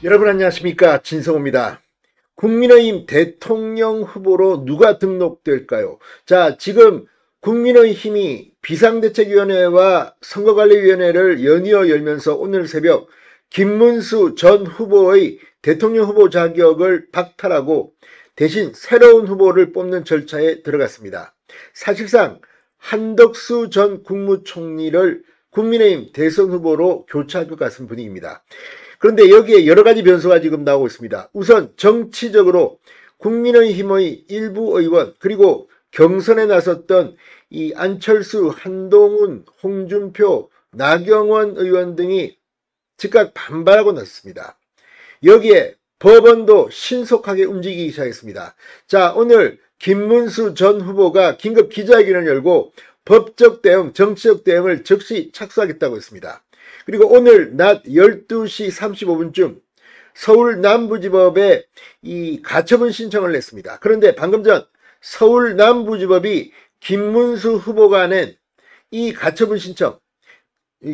여러분 안녕하십니까, 진성호입니다. 국민의힘 대통령 후보로 누가 등록될까요? 자, 지금 국민의힘이 비상대책위원회와 선거관리위원회를 연이어 열면서 오늘 새벽 김문수 전 후보의 대통령 후보 자격을 박탈하고 대신 새로운 후보를 뽑는 절차에 들어갔습니다. 사실상 한덕수 전 국무총리를 국민의힘 대선 후보로 교체할 것 같은 분위기입니다. 그런데 여기에 여러 가지 변수가 지금 나오고 있습니다. 우선 정치적으로 국민의힘의 일부 의원, 그리고 경선에 나섰던 이 안철수, 한동훈, 홍준표, 나경원 의원 등이 즉각 반발하고 나섰습니다. 여기에 법원도 신속하게 움직이기 시작했습니다. 자, 오늘 김문수 전 후보가 긴급 기자회견을 열고 법적 대응, 정치적 대응을 즉시 착수하겠다고 했습니다. 그리고 오늘 낮 12시 35분쯤 서울 남부지법에 이 가처분 신청을 냈습니다. 그런데 방금 전 서울 남부지법이 김문수 후보가 낸 이 가처분 신청,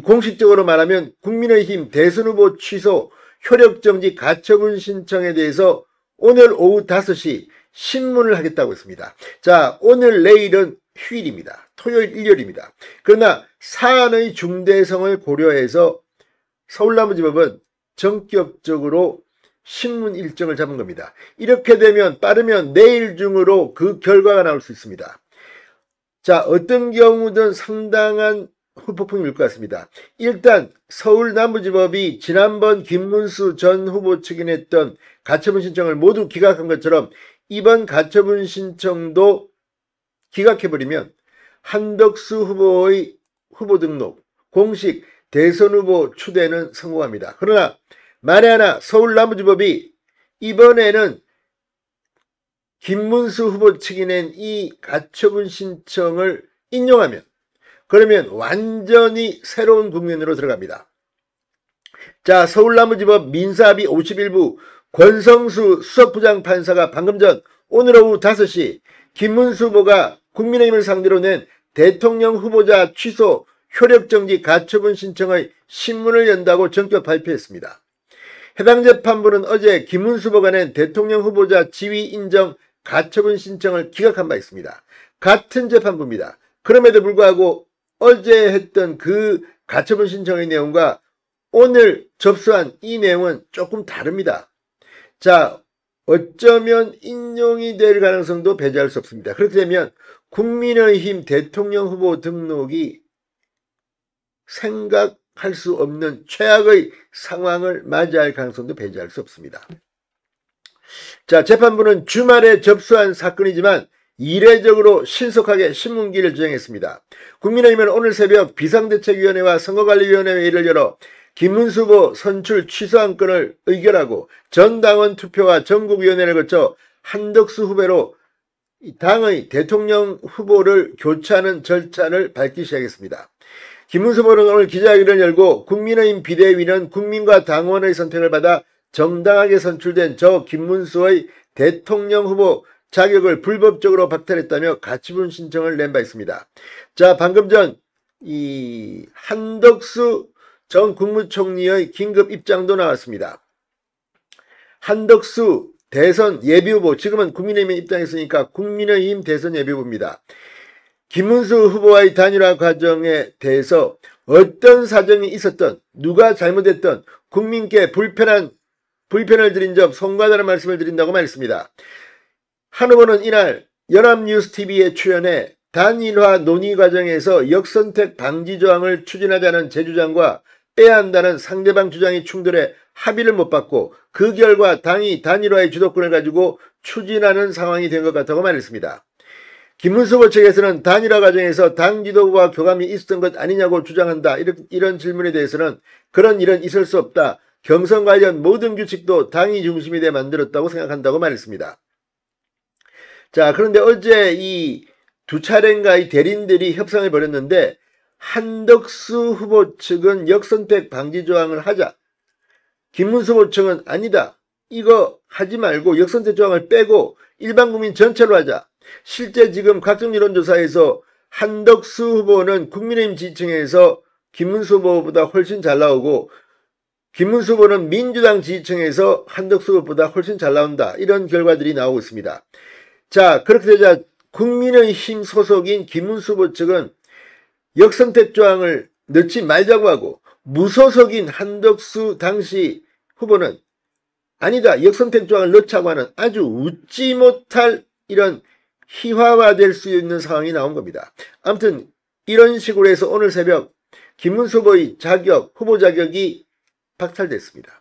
공식적으로 말하면 국민의힘 대선 후보 취소 효력정지 가처분 신청에 대해서 오늘 오후 5시 신문을 하겠다고 했습니다. 자, 오늘 내일은 휴일입니다. 토요일, 일요일입니다. 그러나 사안의 중대성을 고려해서 서울남부지법은 전격적으로 신문 일정을 잡은 겁니다. 이렇게 되면 빠르면 내일 중으로 그 결과가 나올 수 있습니다. 자, 어떤 경우든 상당한 후폭풍이 일 것 같습니다. 일단 서울남부지법이 지난번 김문수 전 후보 측이 냈던 가처분 신청을 모두 기각한 것처럼 이번 가처분 신청도 기각해버리면 한덕수 후보의 후보 등록, 공식 대선 후보 추대는 성공합니다. 그러나 만에 하나 서울남부지법이 이번에는 김문수 후보 측이 낸 이 가처분 신청을 인용하면, 그러면 완전히 새로운 국면으로 들어갑니다. 자, 서울남부지법 민사합의 51부 권성수 수석부장판사가 방금 전 오늘 오후 5시 김문수 후보가 국민의힘을 상대로 낸 대통령 후보자 취소 효력정지 가처분 신청의 신문을 연다고 전격 발표했습니다. 해당 재판부는 어제 김문수 후보가 낸 대통령 후보자 지위 인정 가처분 신청을 기각한 바 있습니다. 같은 재판부입니다. 그럼에도 불구하고 어제 했던 그 가처분 신청의 내용과 오늘 접수한 이 내용은 조금 다릅니다. 자, 어쩌면 인용이 될 가능성도 배제할 수 없습니다. 그렇게 되면 국민의힘 대통령 후보 등록이 생각할 수 없는 최악의 상황을 맞이할 가능성도 배제할 수 없습니다. 자, 재판부는 주말에 접수한 사건이지만 이례적으로 신속하게 신문기를 주장했습니다. 국민의힘은 오늘 새벽 비상대책위원회와 선거관리위원회 회의를 열어 김문수 후보 선출 취소 안건을 의결하고 전당원 투표와 전국위원회를 거쳐 한덕수 후보로 당의 대통령 후보를 교체하는 절차를 밟기 시작했습니다. 김문수 후보는 오늘 기자회견을 열고 국민의힘 비대위는 국민과 당원의 선택을 받아 정당하게 선출된 저 김문수의 대통령 후보 자격을 불법적으로 박탈했다며 가처분 신청을 낸 바 있습니다. 자, 방금 전 이 한덕수 전 국무총리의 긴급 입장도 나왔습니다. 한덕수 대선 예비후보, 지금은 국민의힘에 입당했으니까 국민의힘 대선 예비후보입니다. 김문수 후보와의 단일화 과정에 대해서 어떤 사정이 있었던, 누가 잘못했던 국민께 불편을 드린 점 송구하다는 말씀을 드린다고 말했습니다. 한 후보는 이날 연합뉴스TV에 출연해 단일화 논의 과정에서 역선택 방지 조항을 추진하자는 제 주장과 빼야 한다는 상대방 주장이 충돌해 합의를 못 받고 그 결과 당이 단일화의 주도권을 가지고 추진하는 상황이 된 것 같다고 말했습니다. 김문수 후보 측에서는 단일화 과정에서 당 지도부와 교감이 있었던 것 아니냐고 주장한다. 이런 질문에 대해서는 그런 일은 있을 수 없다. 경선 관련 모든 규칙도 당이 중심이 돼 만들었다고 생각한다고 말했습니다. 자, 그런데 어제 이 두 차례인가 이 대리인들이 협상을 벌였는데 한덕수 후보 측은 역선택 방지 조항을 하자. 김문수 후보 측은 아니다. 이거 하지 말고 역선택 조항을 빼고 일반 국민 전체로 하자. 실제 지금 각종 여론조사에서 한덕수 후보는 국민의힘 지지층에서 김문수 후보보다 훨씬 잘 나오고 김문수 후보는 민주당 지지층에서 한덕수 후보보다 훨씬 잘 나온다. 이런 결과들이 나오고 있습니다. 자, 그렇게 되자 국민의힘 소속인 김문수 후보 측은 역선택 조항을 넣지 말자고 하고, 무소속인 한덕수 당시 후보는 아니다, 역선택 조항을 넣자고 하는 아주 웃지 못할 이런 희화화될 수 있는 상황이 나온 겁니다. 아무튼 이런 식으로 해서 오늘 새벽 김문수 후보의 후보 자격이 박탈됐습니다.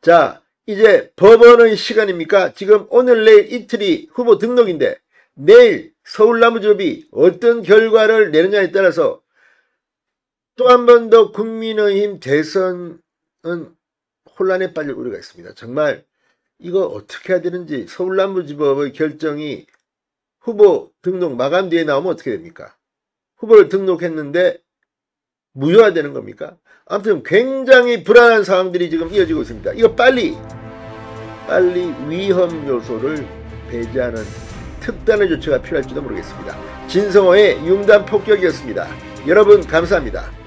자, 이제 법원의 시간입니까? 지금 오늘 내일 이틀이 후보 등록인데 내일 서울나무집이 어떤 결과를 내느냐에 따라서 또 한 번 더 국민의힘 대선은 혼란에 빠질 우려가 있습니다. 정말 이거 어떻게 해야 되는지, 서울남부지법의 결정이 후보 등록 마감 뒤에 나오면 어떻게 됩니까? 후보를 등록했는데 무효화되는 겁니까? 아무튼 굉장히 불안한 상황들이 지금 이어지고 있습니다. 이거 빨리 위험 요소를 배제하는 특단의 조치가 필요할지도 모르겠습니다. 진성호의 융단 폭격이었습니다. 여러분 감사합니다.